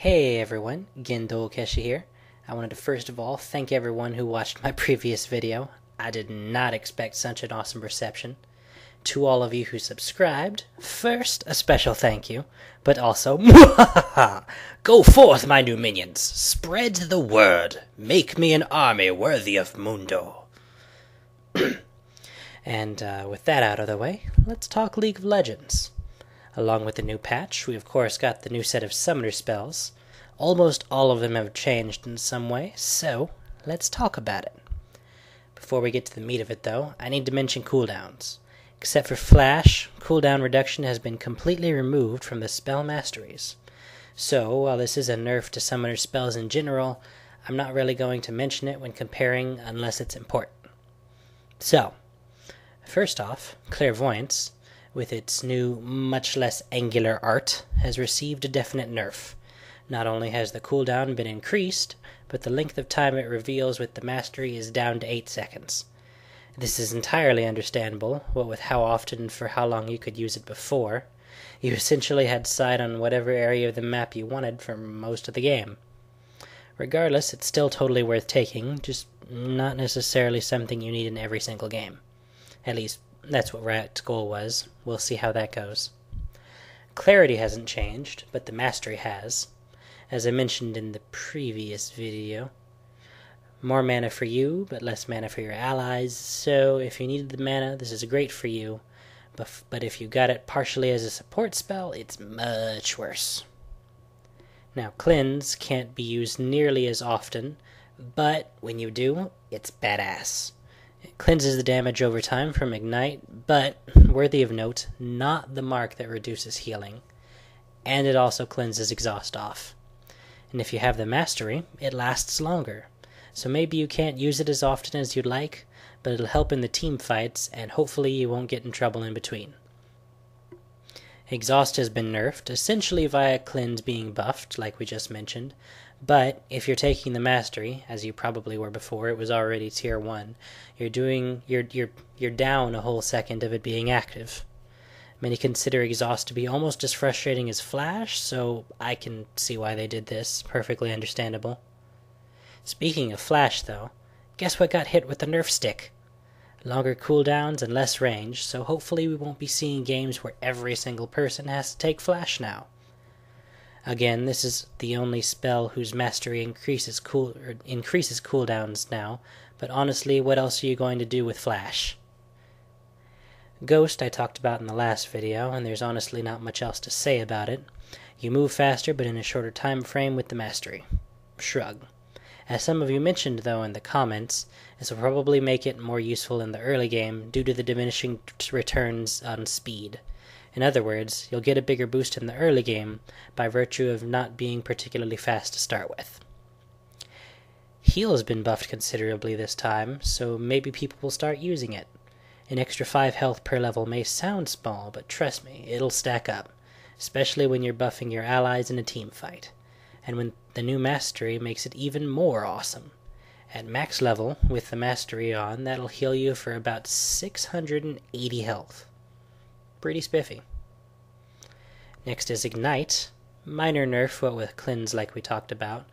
Hey everyone, Gendo Keshi here. I wanted to first of all thank everyone who watched my previous video. I did not expect such an awesome reception. To all of you who subscribed, first a special thank you, but also go forth, my new minions, spread the word, make me an army worthy of Mundo. And with that out of the way, let's talk League of Legends. Along with the new patch, we of course got the new set of summoner spells. Almost all of them have changed in some way, so let's talk about it. Before we get to the meat of it though, I need to mention cooldowns. Except for Flash, cooldown reduction has been completely removed from the spell masteries. So, while this is a nerf to summoner spells in general, I'm not really going to mention it when comparing unless it's important. So, first off, Clairvoyance, with its new, much less angular art, has received a definite nerf. Not only has the cooldown been increased, but the length of time it reveals with the mastery is down to 8 seconds. This is entirely understandable, what with how often and for how long you could use it before. You essentially had sight on whatever area of the map you wanted for most of the game. Regardless, it's still totally worth taking, just not necessarily something you need in every single game. At least, that's what Riot's goal was. We'll see how that goes. Clarity hasn't changed, but the mastery has. As I mentioned in the previous video, more mana for you, but less mana for your allies, so if you needed the mana, this is great for you, but if you got it partially as a support spell, it's much worse. Now, Cleanse can't be used nearly as often, but when you do, it's badass. It cleanses the damage over time from Ignite, but, worthy of note, not the mark that reduces healing. And it also cleanses Exhaust off. And if you have the Mastery, it lasts longer. So maybe you can't use it as often as you'd like, but it'll help in the team fights, and hopefully you won't get in trouble in between. Exhaust has been nerfed, essentially via Cleanse being buffed, like we just mentioned, but if you're taking the Mastery, as you probably were before, it was already tier 1, you're down a whole second of it being active. Many consider Exhaust to be almost as frustrating as Flash, so I can see why they did this, perfectly understandable. Speaking of Flash though, guess what got hit with the nerf stick? Longer cooldowns and less range, so hopefully we won't be seeing games where every single person has to take Flash now. Again, this is the only spell whose mastery increases cooldowns now, but honestly, what else are you going to do with Flash? Ghost I talked about in the last video, and there's honestly not much else to say about it. You move faster, but in a shorter time frame with the mastery. Shrug. As some of you mentioned, though, in the comments, this will probably make it more useful in the early game due to the diminishing returns on speed. In other words, you'll get a bigger boost in the early game by virtue of not being particularly fast to start with. Heal has been buffed considerably this time, so maybe people will start using it. An extra 5 health per level may sound small, but trust me, it'll stack up, especially when you're buffing your allies in a team fight. And when the new mastery makes it even more awesome. At max level, with the mastery on, that'll heal you for about 680 health. Pretty spiffy. Next is Ignite. Minor nerf, what with Cleanse like we talked about.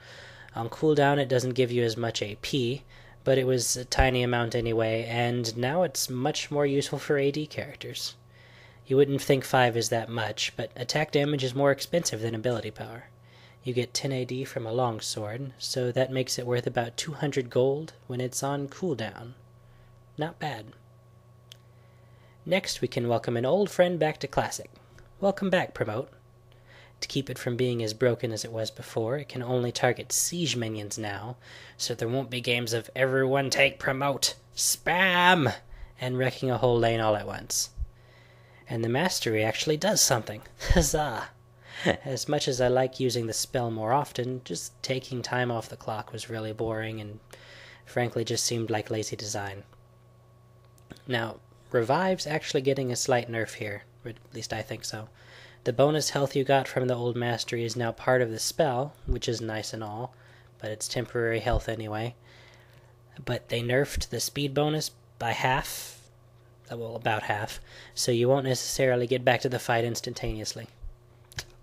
On cooldown it doesn't give you as much AP, but it was a tiny amount anyway, and now it's much more useful for AD characters. You wouldn't think 5 is that much, but attack damage is more expensive than ability power. You get 10 AD from a longsword, so that makes it worth about 200 gold when it's on cooldown. Not bad. Next we can welcome an old friend back to Classic. Welcome back, Promote. To keep it from being as broken as it was before, it can only target siege minions now, so there won't be games of everyone take Promote, spam, and wrecking a whole lane all at once. And the mastery actually does something. Huzzah! As much as I like using the spell more often, just taking time off the clock was really boring and frankly just seemed like lazy design. Now, Revive's actually getting a slight nerf here, or at least I think so. The bonus health you got from the old mastery is now part of the spell, which is nice and all, but it's temporary health anyway. But they nerfed the speed bonus by half, well, about half, so you won't necessarily get back to the fight instantaneously.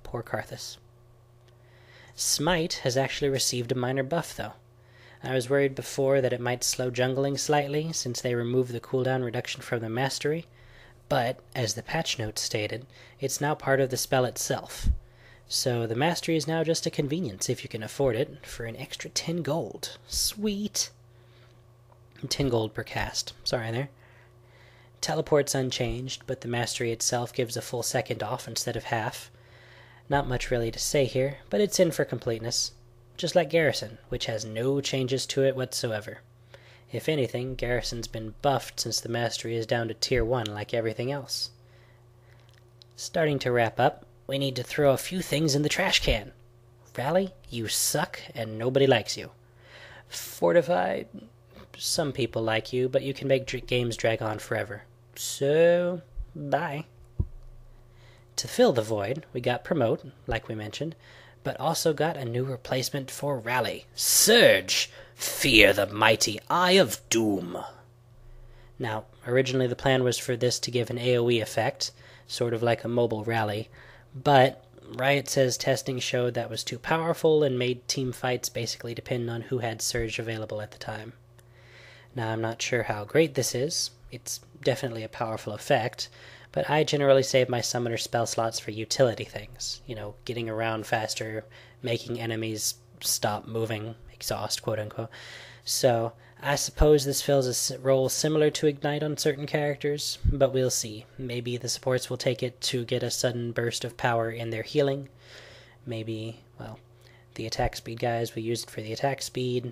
Poor Karthus. Smite has actually received a minor buff, though. I was worried before that it might slow jungling slightly, since they removed the cooldown reduction from the mastery, but, as the patch notes stated, it's now part of the spell itself. So the mastery is now just a convenience if you can afford it, for an extra 10 gold. Sweet! 10 gold per cast. Sorry there. Teleport's unchanged, but the mastery itself gives a full second off instead of half. Not much really to say here, but it's in for completeness. Just like Garrison, which has no changes to it whatsoever. If anything, Garrison's been buffed since the mastery is down to tier 1 like everything else. Starting to wrap up, we need to throw a few things in the trash can. Rally, you suck and nobody likes you. Fortify, some people like you, but you can make games drag on forever. So, bye. To fill the void, we got Promote, like we mentioned, but also got a new replacement for Rally. Surge! Fear the mighty Eye of Doom! Now, originally the plan was for this to give an AoE effect, sort of like a mobile Rally, but Riot says testing showed that was too powerful and made team fights basically depend on who had Surge available at the time. Now, I'm not sure how great this is. It's definitely a powerful effect, but I generally save my summoner spell slots for utility things. You know, getting around faster, making enemies stop moving, exhaust, quote-unquote. So, I suppose this fills a role similar to Ignite on certain characters, but we'll see. Maybe the supports will take it to get a sudden burst of power in their healing. Maybe, well, the attack speed guys will use it for the attack speed.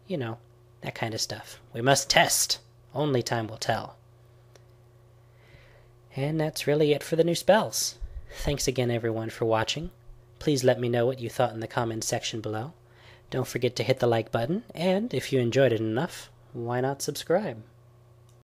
You know, that kind of stuff. We must test. Only time will tell. And that's really it for the new spells. Thanks again everyone for watching. Please let me know what you thought in the comments section below. Don't forget to hit the like button, and if you enjoyed it enough, why not subscribe?